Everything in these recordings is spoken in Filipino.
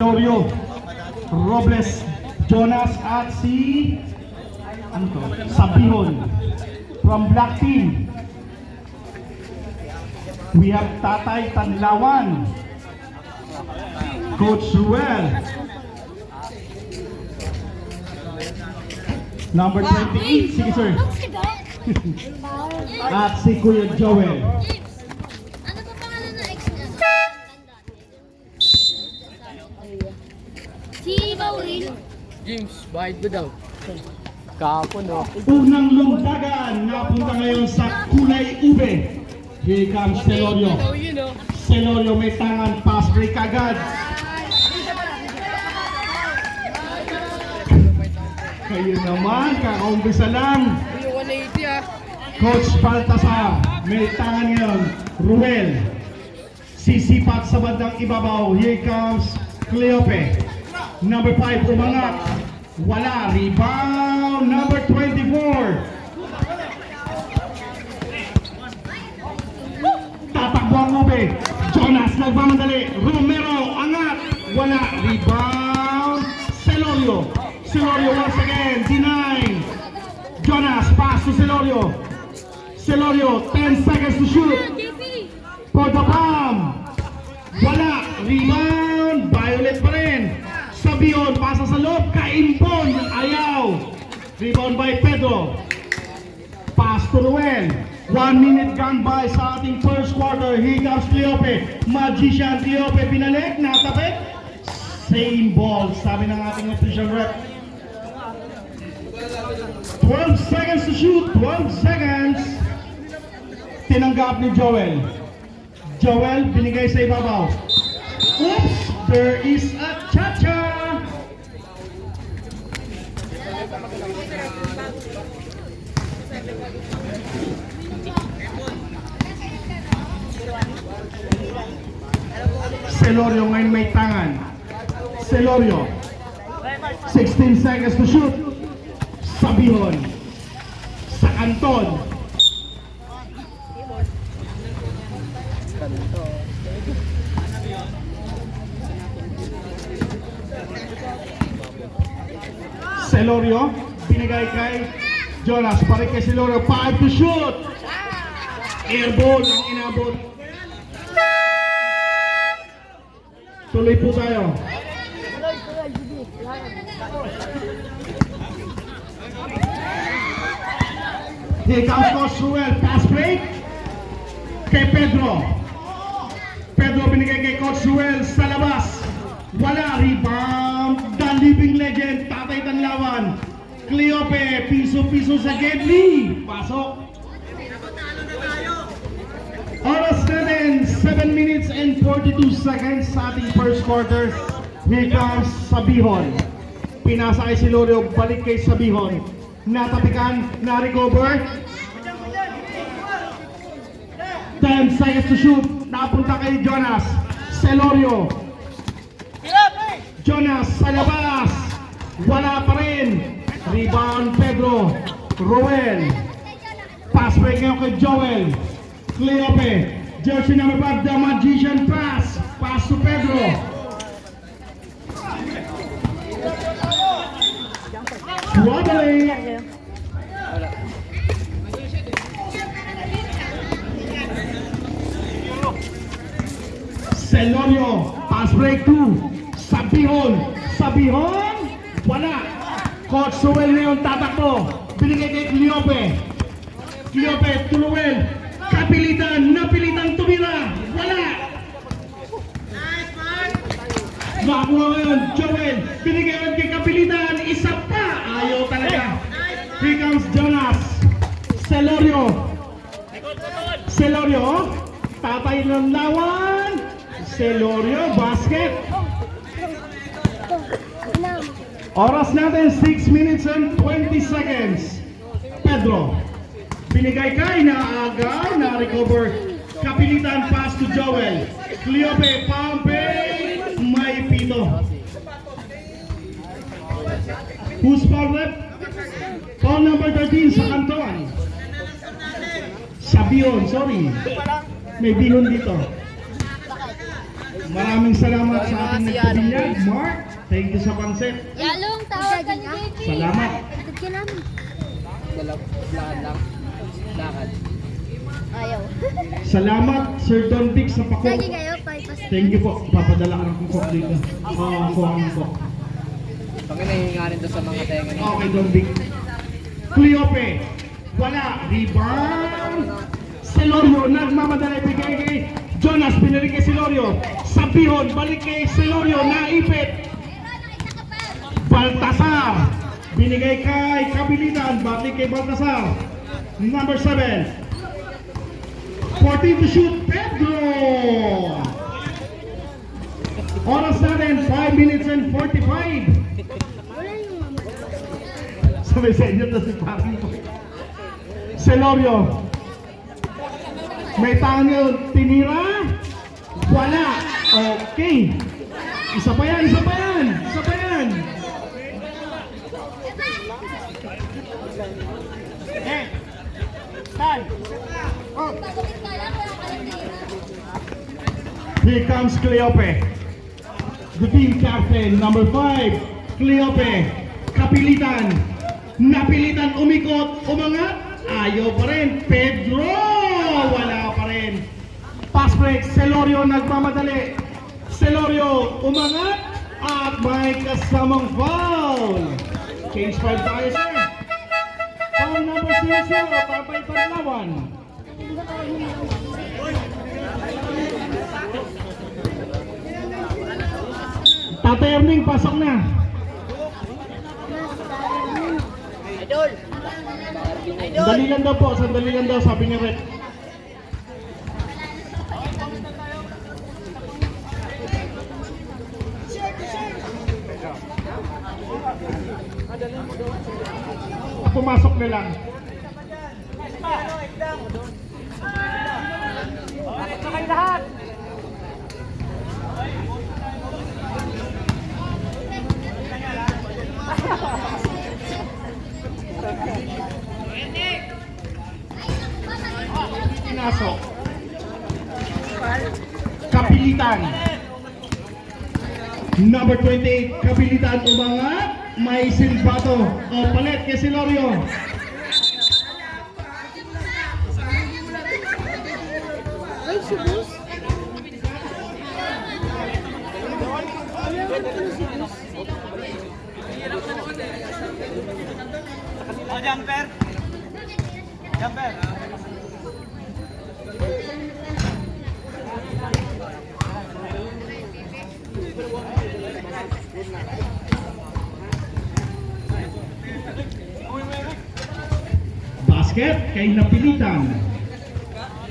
Lorio, Robles, Jonas at si Sabihon. From Black Team, we have Tatay Tanlawan, Coach Ruel, number 28, sige sir, at si Kuya Joel. Ano pa pangalan ng ex niya? Si Maureen. James, bahid mo daw. Kapon, no? Unang lumbagan, napunta ngayon sa Kulay Ube. Here comes Celorio. Celorio may tangan, pass break agad. Kayo naman, kakaumpisa lang. Yung 180 ah. Coach Baltasar, may tangan ngayon. Ruel, sisipat sa bandang ibabaw. Here comes Cleope. Number 5, umangat. Wala, rebound. Number 24. Tatakbo ang Ube. Jonas, nagmamadali. Romero, angat. Wala, rebound. Celorio. Celorio once again, deny. Jonas, pass to Celorio. Celorio, 10 seconds to shoot. For the bomb. Wala, rebound. Violet pa rin. Sabihon, pasa sa loob. Kaimpon, ayaw. Rebound by Pedro. Pass to Ruel. 1 minute gone by sa ating first quarter. Here comes Cleope. Magician Cleope, pinalik, natapit. Same ball, sabi ng ating official rep. 12 seconds to shoot, 12 seconds. Tinanggap ni Joel. Joel, binigay sa ibabaw. Oops, there is a cha-cha. Celorio ngayon may tangan. Celorio, 16 seconds to shoot. Sabihon sa kanton. Celorio, binigay kay Jonas, balik kay Celorio, 5 to shoot. Airball ang inabot. Tuloy po tayo. Here comes Coach Ruel, pass break kay Pedro. Pedro binigay kay Coach Ruel sa labas. Wala, rebound. The living legend, Tatay Tanlawan. Cleope, piso-piso sa Gedli. Pasok. Oras natin, 7 minutes and 42 seconds sa ating first quarter. Here comes Sabihon. Pinasa kay Celorio, balik kay Sabihon. Natapikan, na-recover. 10 seconds to shoot. Napunta kay Jonas. Celorio. Jonas sa labas. Wala pa rin. Rebound Pedro. Ruel. Pass break ngayon kay Joel. Cleope. Jersey number 5, the Magician pass. Pass to Pedro. Wobbly. Celorio. Pass break 2. Sabihon. Sabihon. Wala. Coach Ruel ngayon tatakbo. Binigay kay Cleope. Cleope to Ruel. Kapilitan. Napilitang tumira. Wala. Makuha ngayon. Joel. Binigay kay Kapilitan. Isa pa. Ayaw talaga. Here comes Jonas. Celorio. Celorio. Tatay ng lawan. Celorio. Basket. Oras natin, 6 minutes and 20 seconds. Pedro. Binigay kay Naaga, na-recover. Kapilitan, pass to Joel. Cleope, pumping. May pito. Who's foul left? Foul number 13 sa kanton. Sabihon, sorry. May bihon dito. Maraming salamat sa ating nagpabinyag. Mark, thank you sa pansit. Yalong, tawag ka ni JP. Salamat. Atid ka namin. Lakad lang. Lakad. Ayaw. Salamat, Sir Don Vic sa pako. Lagi kayo, paipas. Thank you po. Papadala ka ng pako dito. Ako ang po. Kami nahihinga rin doon sa mga tenga niya. Okay, Don Vic. Cleope, wala. Rebound. Celorio, nagmamadali. Bigay kay Jonas, pinalik kay Celorio. Sabihon, balik kay Celorio. Naipit. Baltasar. Binigay kay Kabilitan. Balik kay Baltasar. Number 7. 14 to shoot. Pedro. Oras natin, 5 minutes and 45. Wala yung mama. Sabi sa inyo na si Papi. Celorio. May tango, tinira. Wala. Okay. Isa pa yan, isa pa yan. Isa pa yan. Eh. Time. Oh. Pagupit ka lang, wala ka lang tira. Here comes Cleope. The team captain, number 5. Cleope. Kapilitan. Napilitan umikot, umangat. Ayaw pa rin. Pedro. Wala pa rin. Pass break. Celorio nagmamadali. Celorio umangat. At may kasamang foul. Change 5 tayo, sir. Foul number 0-0. Papay Paglawan. Tatay Erning, pasok na. Idol! Sandali lang daw po, sandali lang daw, sabi niya Red. Pumasok na lang. Bakit sa kayo lahat? Pinasok. Kapilitan. Number 28, Kapilitan umangat. May silbato. O, palit kay Celorio. Ay, si Bus. O, jumper! Jumper! Basket kay Napilitan.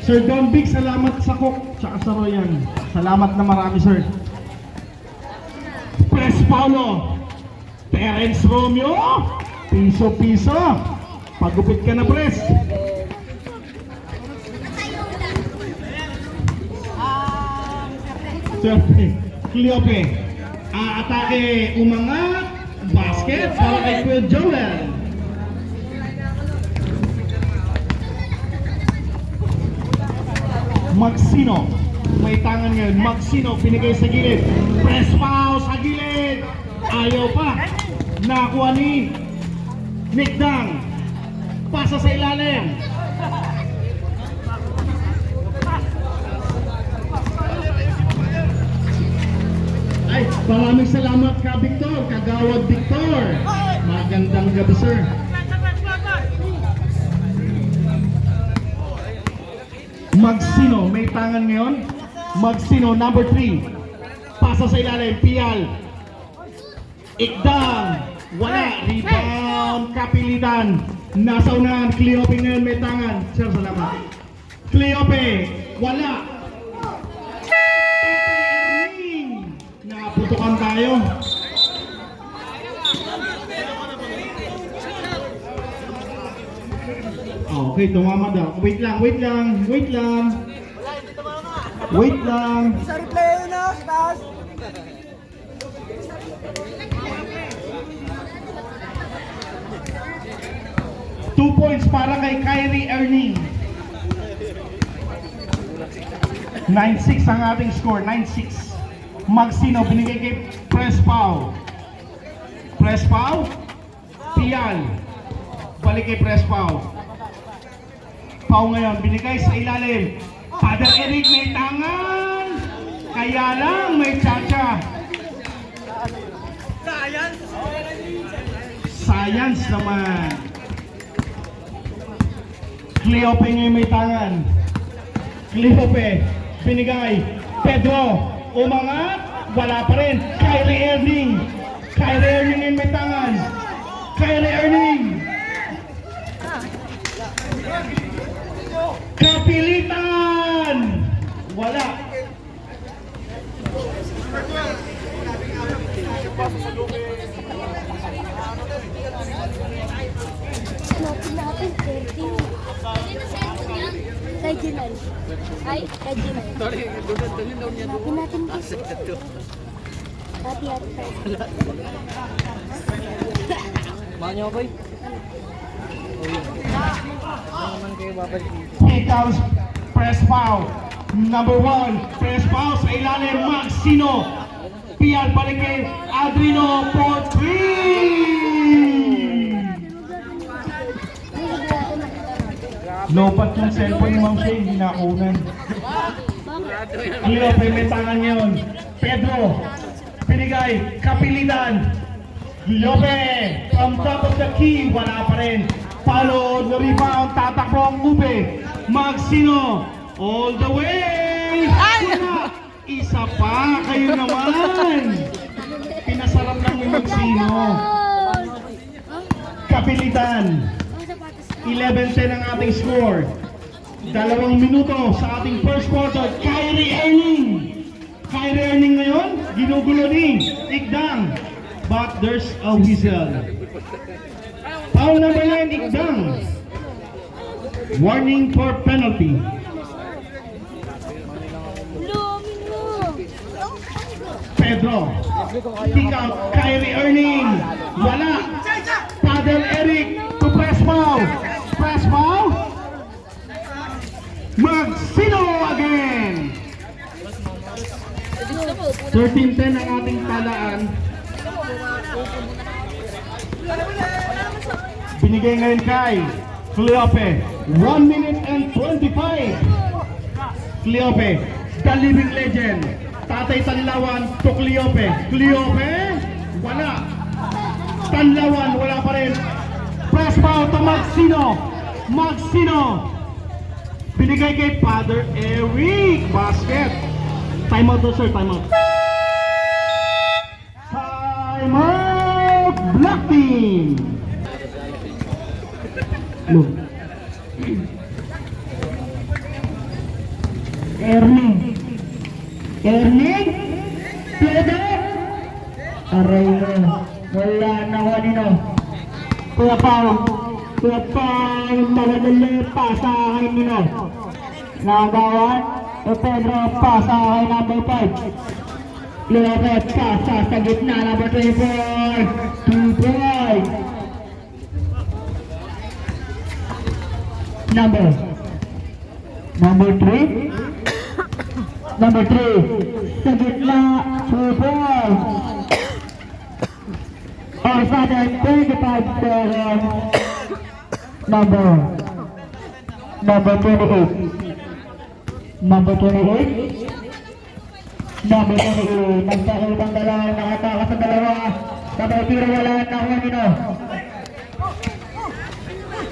Sir Don Vic, salamat sa cook tsaka sa Royan. Salamat na marami, sir. Pres Paulo. Terence Romeo. Piso-piso. Pagupit ka na, Pres. Siyempre, Cleope. Aatake umangat. Basket para kay Kuya Joel. Magsino. May tangan ngayon. Magsino, pinigay sa gilid. Press foul sa gilid. Ayaw pa. Nakuha ni Nick Dang. Pasa sa ilalim. Ay, maraming salamat ka, Victor. Kagawad Victor. Magandang gabi, sir. Magsino, may tangan ngayon. Magsino, number 3. Pasa sa ilalim, Pial. Ikdang. Wala. Rebound, Kapilitan. Nasa unahan, Cleope ngayon may tangan. Sir, salamat. Cleope. Wala. Nakaputukan tayo. Okay, tumama daw. Wait lang. Wait lang. Sa replay na, sa taas! 2 points para kay Kyrie Erning. 9-6 ang ating score. 9-6. Magsino, binigay kay Prespao. Prespao. Pial. Balik kay Prespao. Pau ngayon, binigay sa ilalim. Father Eric may tangan. Kaya lang may chacha. Science naman. Cleope ngayon may tangan. Cleope, binigay. Pedro, umangat. Wala pa rin. Kyrie Erning. Kyrie Erning ngayon may tangan. Kyrie Erning. Kapilitan. Wala. Natin natin, 13. Kay Jinal. Ay, kay Jinal. Sorry, doon daw niya Natin natin kasi. ito. Hati-hati tayo. Mahal niyo, boy? Uy. Ano naman kayo babalik? Picals, press foul. Number 1, press foul sa ilalim. Magsino. Pial balik kay Adrino for 3. Lopat yung cellphone ni Ma'am Shane, hindi nakunan. Cleope, may tangan yun. Pedro, pinigay, Kapilitan. Cleope, from top of the key, wala pa rin. Follow the rebound, tatakbo ang Ube. Magsino, all the way. Wala. Isa pa, kayo naman. Pinasarap lang ni Magsino. Kapilitan. 11-10 ang ating score. 2 minuto sa ating first quarter. Kyrie Erning. Kyrie Erning ngayon, ginugulo ni Igdang. But there's a whistle. Foul number 9, Igdang. Warning for penalty. Pedro. Pick out. Kyrie Erning. Wala. Padel Eric to press foul. Press foul. Magsino again. 13-10 ang ating talaan. Binigay ngayon kay Cleope. 1 minute and 25. Cleope, the living legend. Tatay Tanlawan to Cleope. Cleope, wala. Tanlawan, wala pa rin. Press foul to Magsino. Magsino. Binigay kay Father Eric. Basket. Time out to sir, time out. Time out. Black team. Look. Erning. Erning. Pwede. Aray mo. Wala na kanino. Kuya Pao. Kuya Pao. Magadali. Pasahin nino. Nagawan. O Pedro. Pasahin number 5. Lopez. Pasa sa gitna. Number 24. 2 points. Number 3. Number 3. Sa gitna. 2 points. Our father, 35-7, number 28. Number 28. Number 28. Nagpakutang dalawa, nakatakas ang dalawa. Sabay tiro, wala na kanino.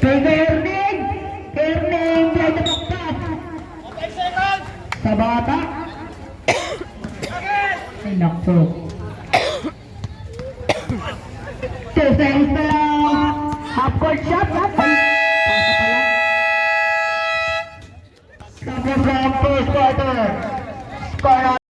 Kay Erning. Erning, medyo paktas. Sa bata. Ay, nakso. 2 seconds na lang. Half court shot.